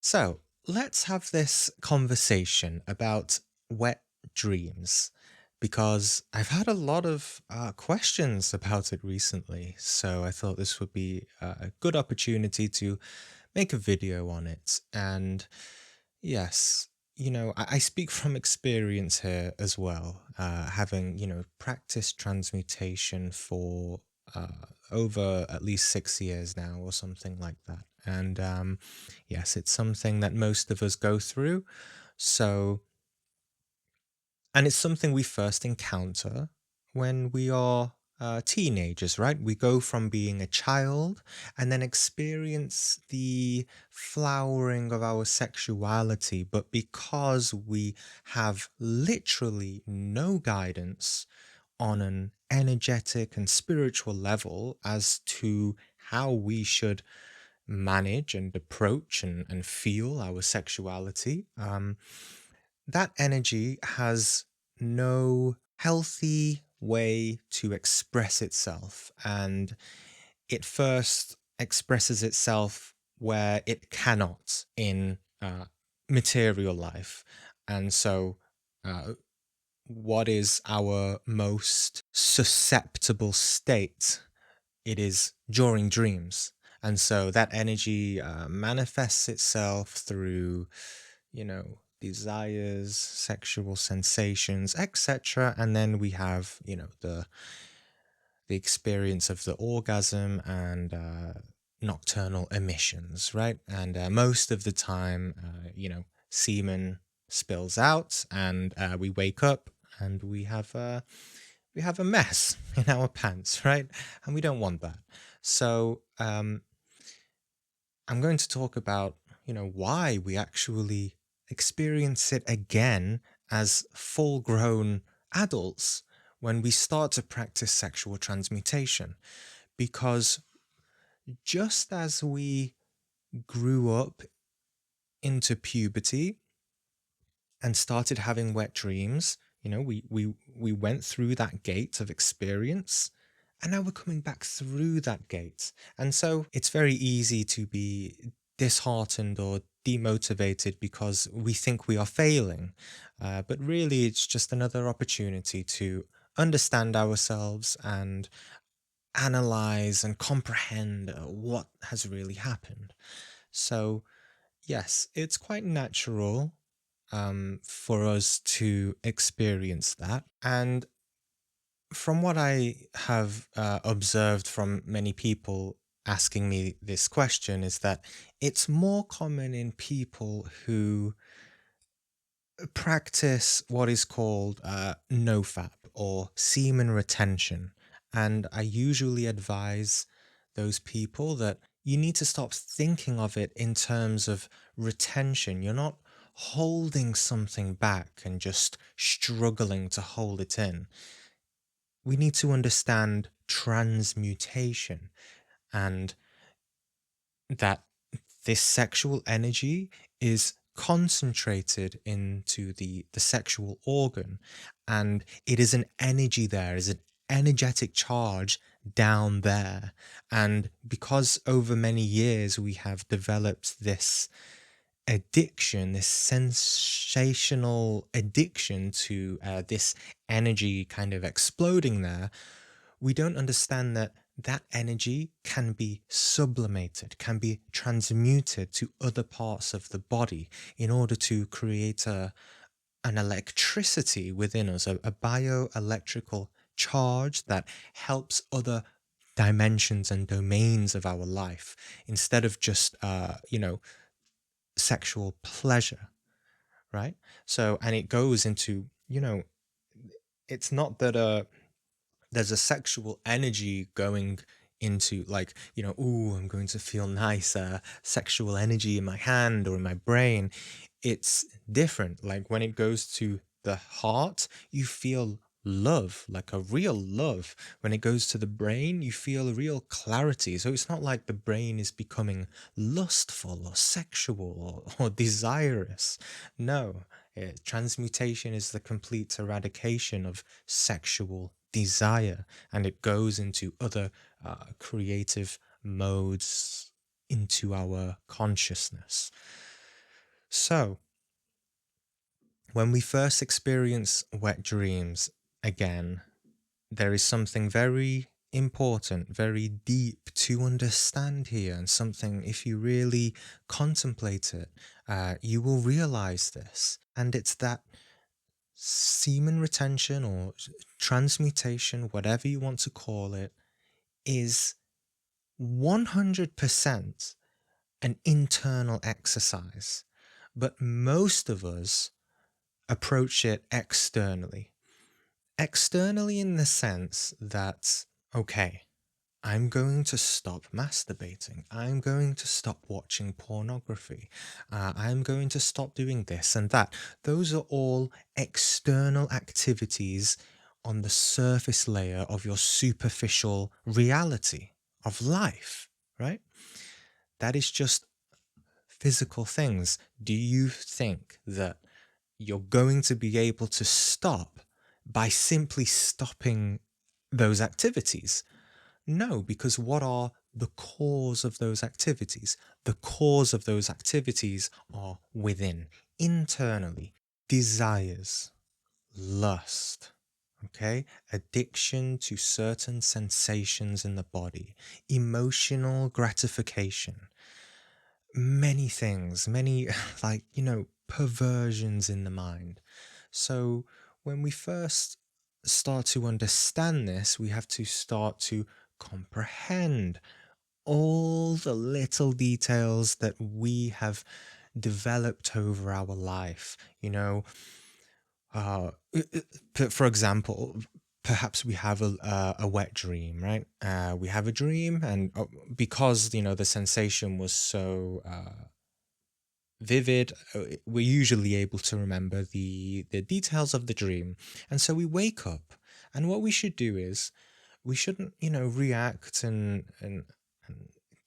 So let's have this conversation about wet dreams because I've had a lot of questions about it recently. So I thought this would be a good opportunity to make a video on it. And yes, I speak from experience here as well, having, practiced transmutation for uh, over at least 6 years now or something like that. And yes, it's something that most of us go through. So, and it's something we first encounter when we are teenagers, right? We go from being a child and then experience the flowering of our sexuality. But because we have literally no guidance on an energetic and spiritual level as to how we should manage and approach and feel our sexuality, that energy has no healthy way to express itself. And it first expresses itself where it cannot in material life. And so, uh, what is our most susceptible state? It is during dreams. And so that energy manifests itself through, desires, sexual sensations, etc. And then we have, the experience of the orgasm and nocturnal emissions, right? And most of the time, semen spills out, and we wake up and we have a mess in our pants, right? And we don't want that. So I'm going to talk about, why we actually experience it again as full grown adults when we start to practice sexual transmutation. Because just as we grew up into puberty and started having wet dreams, we went through that gate of experience, and now we're coming back through that gate. And so it's very easy to be disheartened or demotivated because we think we are failing. But really, it's just another opportunity to understand ourselves and analyze and comprehend what has really happened. So, yes, it's quite natural for us to experience that. And from what I have observed from many people asking me this question, is that it's more common in people who practice what is called nofap or semen retention. And I usually advise those people that you need to stop thinking of it in terms of retention. You're not holding something back and just struggling to hold it in. We need to understand transmutation and that this sexual energy is concentrated into the sexual organ, and it is an energy, there is an energetic charge down there. And because over many years we have developed this addiction, this sensational addiction to this energy kind of exploding there, we don't understand that that energy can be sublimated, can be transmuted to other parts of the body in order to create an electricity within us, a bioelectrical charge that helps other dimensions and domains of our life instead of just, sexual pleasure, right? So, and it goes into, it's not that there's a sexual energy going into, like, ooh, I'm going to feel nice, sexual energy in my hand or in my brain. It's different. Like when it goes to the heart, you feel love, like a real love. When it goes to the brain, you feel real clarity. So it's not like the brain is becoming lustful or sexual or desirous. No, transmutation is the complete eradication of sexual desire, and it goes into other creative modes into our consciousness. So, when we first experience wet dreams, again, there is something very important, very deep to understand here, and something, if you really contemplate it, you will realize this. And it's that semen retention or transmutation, whatever you want to call it, is 100% an internal exercise. But most of us approach it externally. Externally, in the sense that, okay, I'm going to stop masturbating. I'm going to stop watching pornography. I'm going to stop doing this and that. Those are all external activities on the surface layer of your superficial reality of life, right? That is just physical things. Do you think that you're going to be able to stop by simply stopping those activities? No, because what are the cause of those activities? The cause of those activities are within, internally. Desires, lust, okay? Addiction to certain sensations in the body, emotional gratification, many things, many, like, perversions in the mind. So when we first start to understand this, we have to start to comprehend all the little details that we have developed over our life. For example, perhaps we have a wet dream, right? We have a dream, and because the sensation was so vivid, we're usually able to remember the details of the dream, and so we wake up. And what we should do is, we shouldn't react and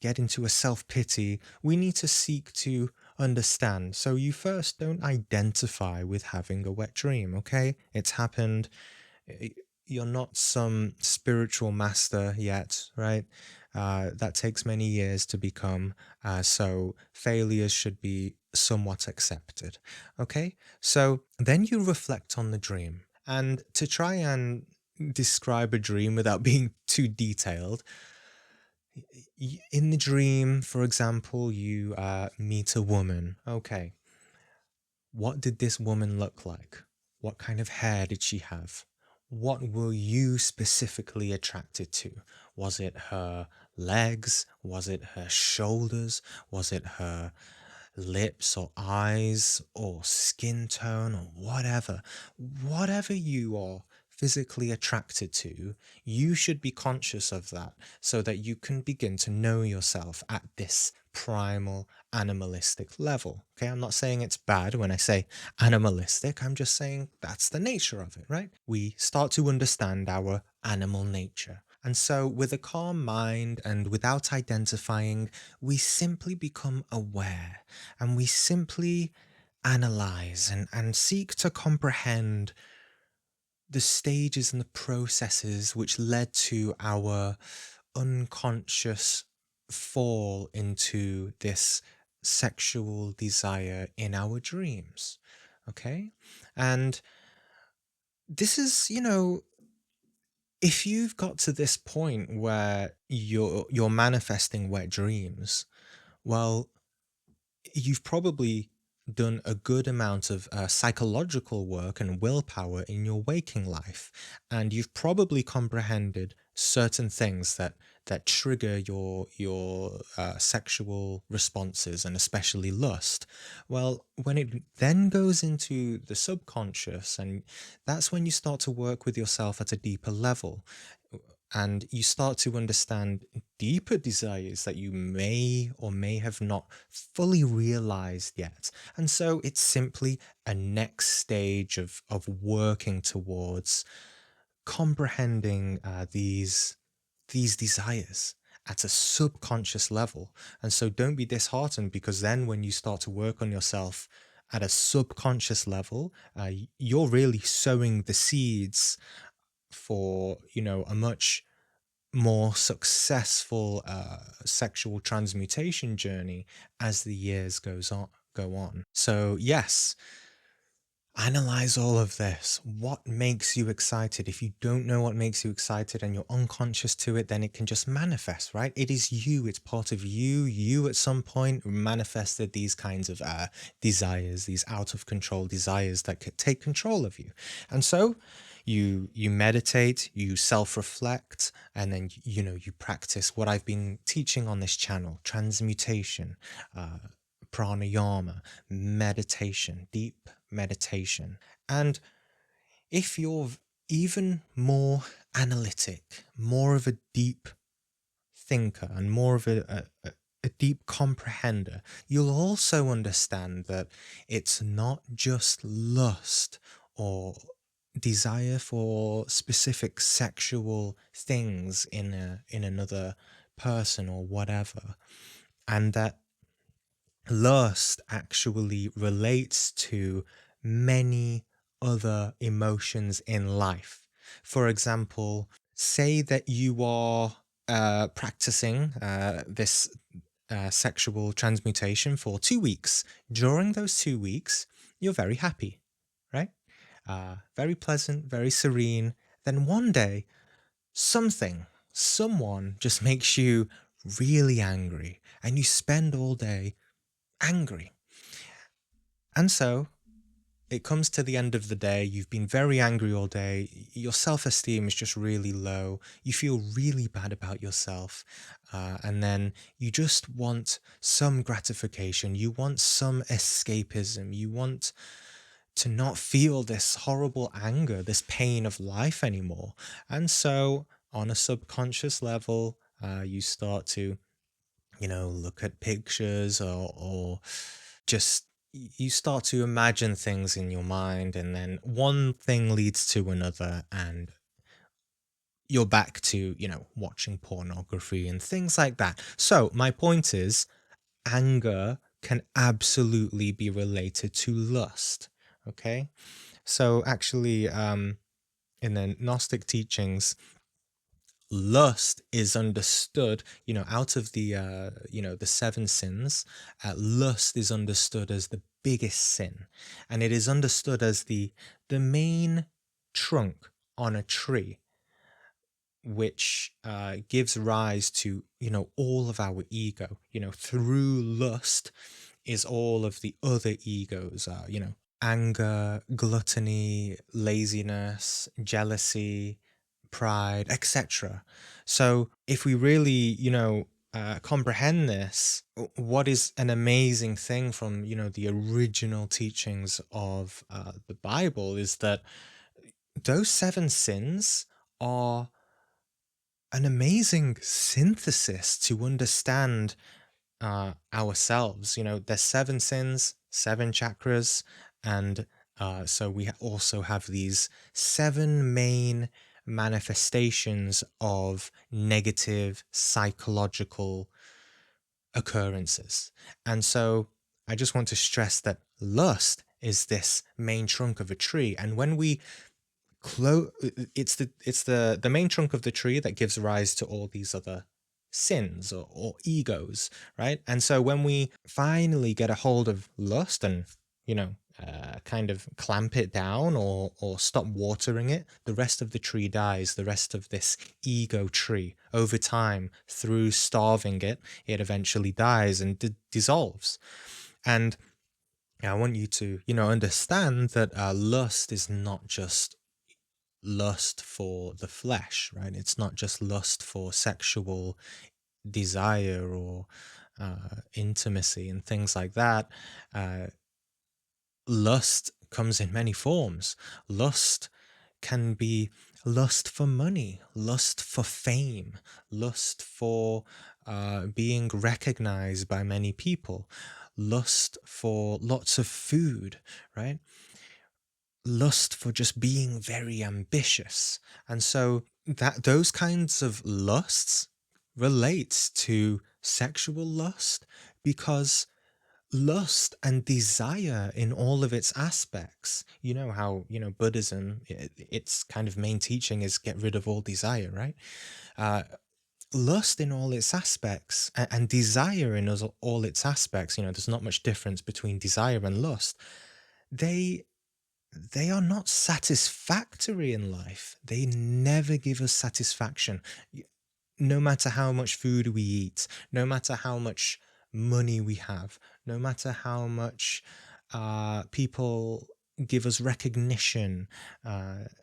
get into a self-pity. We need to seek to understand. So you first don't identify with having a wet dream, okay? It's happened. y- you're not some spiritual master yet, right? That takes many years to become. So failures should be somewhat accepted. Okay? So then you reflect on the dream. And to try and describe a dream without being too detailed, in the dream, for example, you meet a woman. Okay. What did this woman look like? What kind of hair did she have? What were you specifically attracted to? Was it her legs? Was it her shoulders? Was it her lips or eyes or skin tone or whatever? Whatever you are physically attracted to, you should be conscious of that so that you can begin to know yourself at this primal animalistic level. Okay, I'm not saying it's bad when I say animalistic, I'm just saying that's the nature of it, right? We start to understand our animal nature. And so, with a calm mind and without identifying, we simply become aware, and we simply analyze and seek to comprehend the stages and the processes which led to our unconscious fall into this sexual desire in our dreams. Okay? And this is, if you've got to this point where you're manifesting wet dreams, well, you've probably done a good amount of psychological work and willpower in your waking life, and you've probably comprehended certain things that trigger your sexual responses, and especially lust. Well, when it then goes into the subconscious, and that's when you start to work with yourself at a deeper level, and you start to understand deeper desires that you may or may have not fully realized yet. And so it's simply a next stage of working towards comprehending these desires at a subconscious level. And so don't be disheartened, because then when you start to work on yourself at a subconscious level, you're really sowing the seeds for a much more successful sexual transmutation journey as the years go on. So, yes, analyze all of this. What makes you excited? If you don't know what makes you excited and you're unconscious to it, then it can just manifest, right? It is you, it's part of you. You at some point manifested these kinds of desires, these out of control desires that could take control of you. And so you meditate, you self-reflect, and then you practice what I've been teaching on this channel: transmutation, uh, pranayama, meditation, deep meditation. And if you're even more analytic, more of a deep thinker, and more of a deep comprehender, you'll also understand that it's not just lust or desire for specific sexual things in another person or whatever, and that lust actually relates to many other emotions in life. For example, say that you are practicing this sexual transmutation for 2 weeks. During those 2 weeks, you're very happy, right? Very pleasant, very serene. Then one day, someone just makes you really angry, and you spend all day angry. And so it comes to the end of the day, you've been very angry all day, your self esteem is just really low, you feel really bad about yourself, and then you just want some gratification, you want some escapism, you want to not feel this horrible anger, this pain of life anymore. And so, on a subconscious level, you start to look at pictures, or just you start to imagine things in your mind, and then one thing leads to another, and you're back to, watching pornography and things like that. So, my point is, anger can absolutely be related to lust. Okay? So, actually, in the Gnostic teachings, lust is understood, out of the seven sins, lust is understood as the biggest sin, and it is understood as the main trunk on a tree, which gives rise to all of our ego. Through lust is all of the other egos, anger, gluttony, laziness, jealousy, pride, etc. So if we really, comprehend this, what is an amazing thing from, the original teachings of the Bible is that those seven sins are an amazing synthesis to understand ourselves. There's seven sins, seven chakras, and so we also have these seven main manifestations of negative psychological occurrences. And so I just want to stress that lust is this main trunk of a tree, and when we it's the main trunk of the tree that gives rise to all these other sins, or egos, right? And so when we finally get a hold of lust and kind of clamp it down, or stop watering it, the rest of the tree dies. The rest of this ego tree, over time, through starving it, it eventually dies and dissolves. And I want you to understand that lust is not just lust for the flesh, right? It's not just lust for sexual desire, or intimacy and things like that. Uh, Lust comes in many forms. Lust can be lust for money, lust for fame, lust for being recognized by many people, lust for lots of food, right? Lust for just being very ambitious. And so that those kinds of lusts relates to sexual lust, because lust and desire in all of its aspects, how Buddhism, its kind of main teaching is get rid of all desire, right? lust in all its aspects and desire in all its aspects, there's not much difference between desire and lust. They they are not satisfactory in life. They never give us satisfaction. No matter how much food we eat, no matter how much money we have, no matter how much people give us recognition,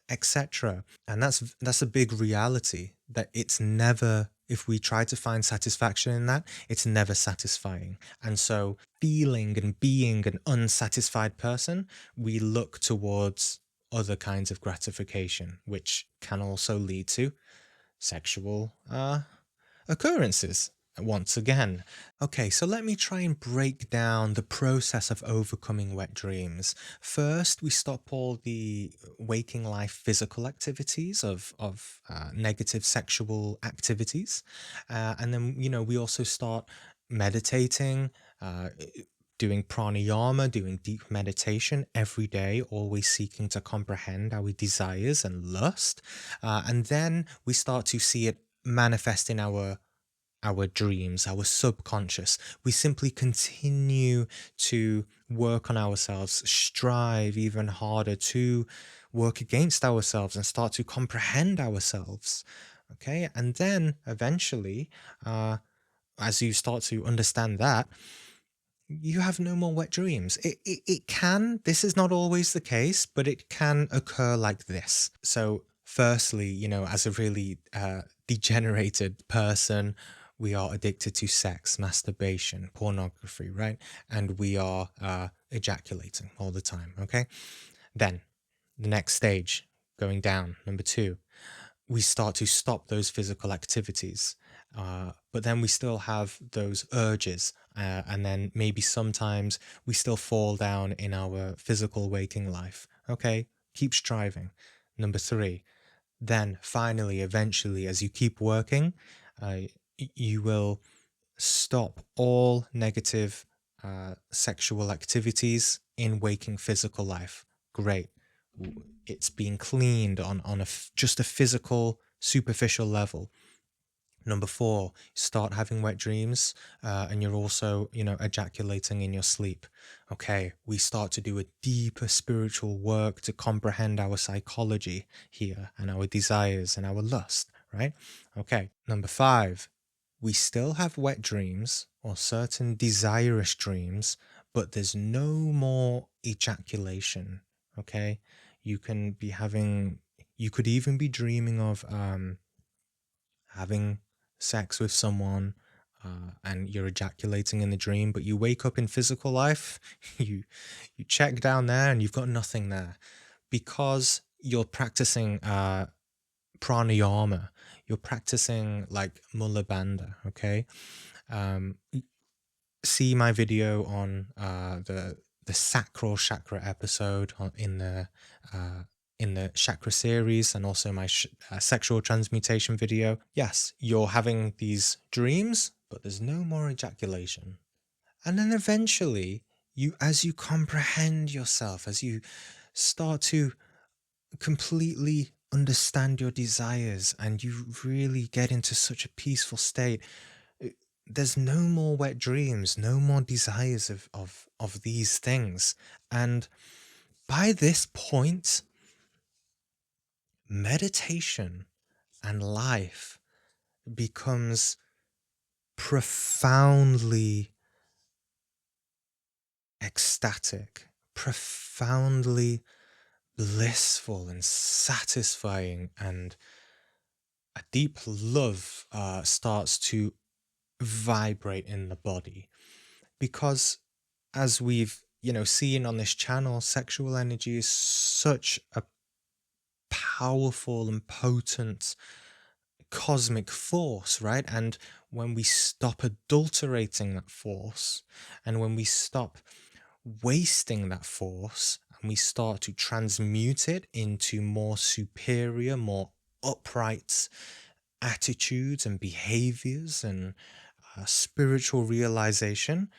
etc. And that's a big reality, that it's never, if we try to find satisfaction in that, it's never satisfying. And so feeling and being an unsatisfied person, we look towards other kinds of gratification, which can also lead to sexual occurrences once again. Okay, so let me try and break down the process of overcoming wet dreams. First, we stop all the waking life physical activities of negative sexual activities. And then, we also start meditating, uh, doing pranayama, doing deep meditation every day, always seeking to comprehend our desires and lust. And then we start to see it manifest in our dreams, our subconscious. We simply continue to work on ourselves, strive even harder to work against ourselves and start to comprehend ourselves. Okay. And then eventually, as you start to understand that, you have no more wet dreams. It can, this is not always the case, but it can occur like this. So, firstly, as a really degenerated person, we are addicted to sex, masturbation, pornography, right? And we are ejaculating all the time, okay? Then, the next stage, going down, number two, we start to stop those physical activities. But then we still have those urges. And then maybe sometimes we still fall down in our physical waking life. Okay, keep striving. Number three, then finally, eventually, as you keep working, you will stop all negative sexual activities in waking physical life. Great. It's being cleaned on just a physical, superficial level. Number four, start having wet dreams, and you're also, ejaculating in your sleep. Okay, we start to do a deeper spiritual work to comprehend our psychology here and our desires and our lust, right? Okay, number five, we still have wet dreams or certain desirous dreams, but there's no more ejaculation. Okay, you can be having, you could even be dreaming of having sex with someone, and you're ejaculating in the dream, but you wake up in physical life, you check down there and you've got nothing there because you're practicing pranayama, you're practicing like mula bandha. Okay, see my video on the sacral chakra episode uh, in the chakra series, and also my sexual transmutation video. Yes, you're having these dreams, but there's no more ejaculation. And then eventually, as you comprehend yourself, as you start to completely understand your desires and you really get into such a peaceful state, there's no more wet dreams, no more desires of these things. And by this point, meditation and life becomes profoundly ecstatic, profoundly blissful and satisfying, and a deep love starts to vibrate in the body. Because as we've seen on this channel, sexual energy is such a powerful and potent cosmic force, right? And when we stop adulterating that force, and when we stop wasting that force, and we start to transmute it into more superior, more upright attitudes and behaviors and spiritual realization,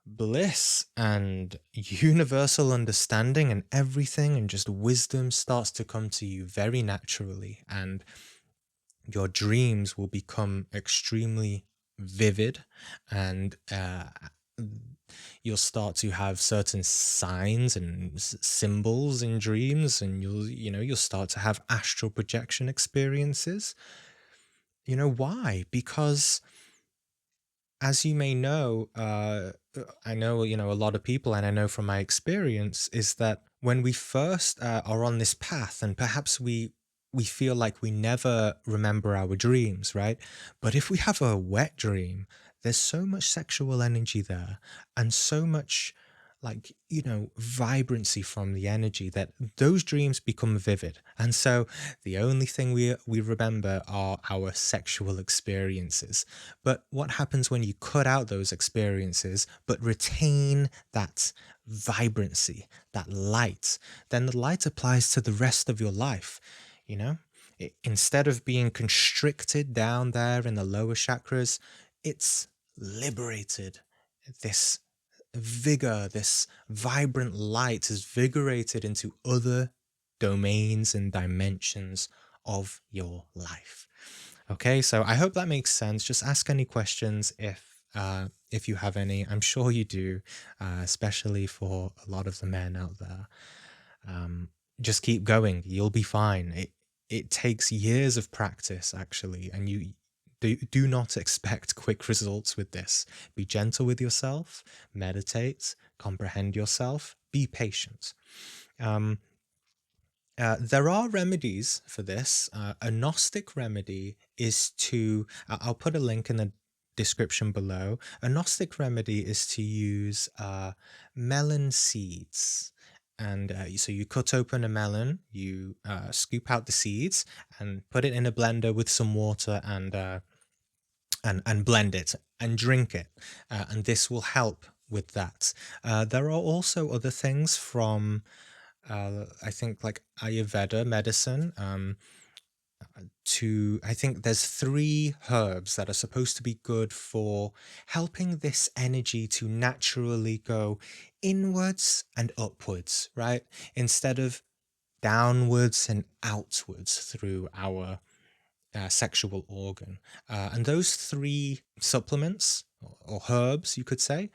bliss and universal understanding and everything and just wisdom starts to come to you very naturally. And your dreams will become extremely vivid, and you'll start to have certain signs and symbols in dreams, and you'll start to have astral projection experiences. Why? Because, as you may know, I know, a lot of people, and I know from my experience, is that when we first are on this path, and perhaps we feel like we never remember our dreams, right? But if we have a wet dream, there's so much sexual energy there, and so much, like, vibrancy from the energy, that those dreams become vivid. And so the only thing we remember are our sexual experiences. But what happens when you cut out those experiences but retain that vibrancy, that light? Then the light applies to the rest of your life, you know? Instead of being constricted down there in the lower chakras, it's liberated. This vigor, this vibrant light is vigorated into other domains and dimensions of your life. Okay, so I hope that makes sense. Just ask any questions if you have any. I'm sure you do, especially for a lot of the men out there. Um, just keep going. You'll be fine. It takes years of practice, actually, and you do not expect quick results with this. Be gentle with yourself, meditate, comprehend yourself, be patient. Um, there are remedies for this. A Gnostic remedy is to, I'll put a link in the description below. A Gnostic remedy is to use melon seeds. And so you cut open a melon, you scoop out the seeds, and put it in a blender with some water, and blend it and drink it. And this will help with that. There are also other things from, I think, like Ayurveda medicine. I think there's three herbs that are supposed to be good for helping this energy to naturally go inwards and upwards, right? Instead of downwards and outwards through our sexual organ. And those three supplements, or herbs, you could say,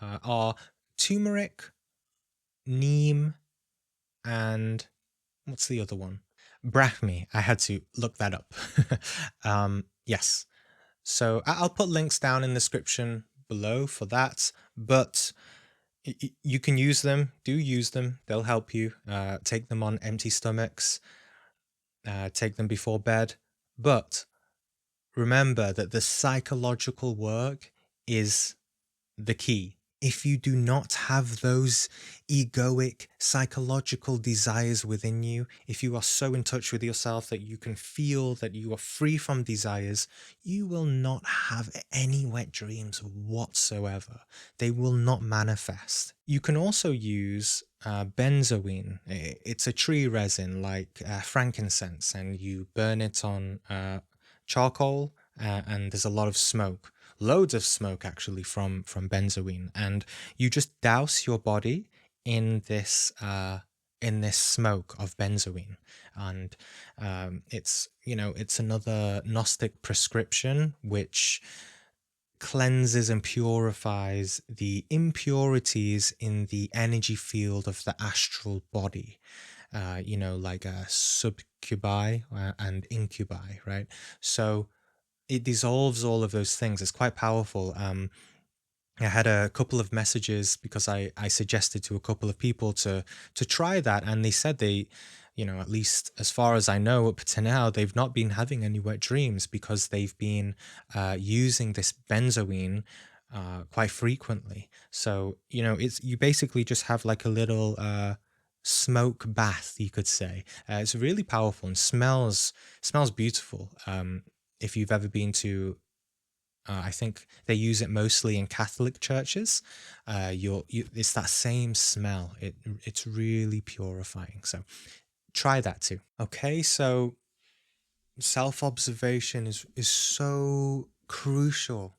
are turmeric, neem, and what's the other one? Brahmi. I had to look that up. Yes. So I'll put links down in the description below for that. But you can use them. Do use them. They'll help you. Take them on empty stomachs. Take them before bed. But remember that the psychological work is the key. If you do not have those egoic psychological desires within you, if you are so in touch with yourself that you can feel that you are free from desires, you will not have any wet dreams whatsoever. They will not manifest. You can also use benzoin. It's a tree resin like frankincense, and you burn it on charcoal, and there's a lot of smoke, loads of smoke actually, from benzoin, and you just douse your body in this smoke of benzoin. And it's another Gnostic prescription which cleanses and purifies the impurities in the energy field of the astral body, like subcubi and incubi, right? So it dissolves all of those things. It's quite powerful. I had a couple of messages because I suggested to a couple of people to try that, and they said they, at least as far as I know up to now, they've not been having any wet dreams because they've been using this benzoin quite frequently. So it's, you basically just have like a little smoke bath, you could say. It's really powerful and smells beautiful. If you've ever been to, I think they use it mostly in Catholic churches. It's that same smell. It's really purifying. So try that too. Okay, so self observation is so crucial.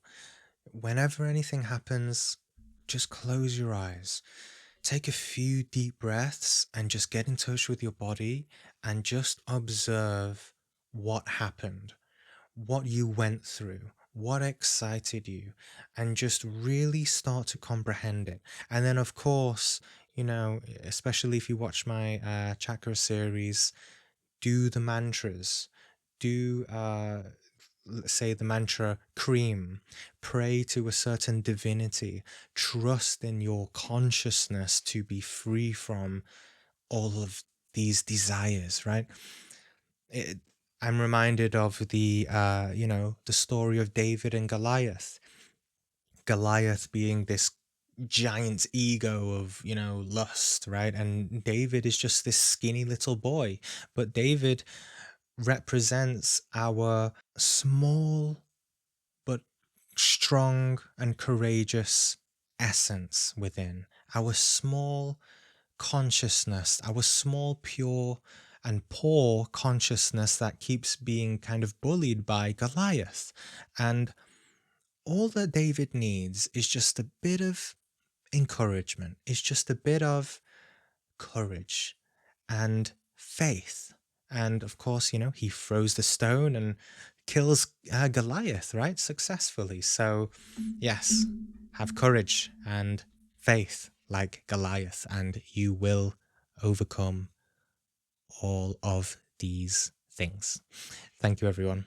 Whenever anything happens, just close your eyes. Take a few deep breaths and just get in touch with your body and just observe what happened. what you went through, what excited you, and just really start to comprehend it. And then, of course, especially if you watch my chakra series, do the mantras, do let's say the mantra cream, pray to a certain divinity, trust in your consciousness to be free from all of these desires, right? it, I'm reminded of the story of David and Goliath. Goliath being this giant ego of, lust, right? And David is just this skinny little boy. But David represents our small but strong and courageous essence within, our small consciousness, our small, pure, and poor consciousness that keeps being kind of bullied by Goliath. And all that David needs is just a bit of encouragement, is just a bit of courage and faith. And of course, he throws the stone and kills Goliath, right? Successfully. So, yes, have courage and faith like Goliath, and you will overcome all of these things. Thank you, everyone.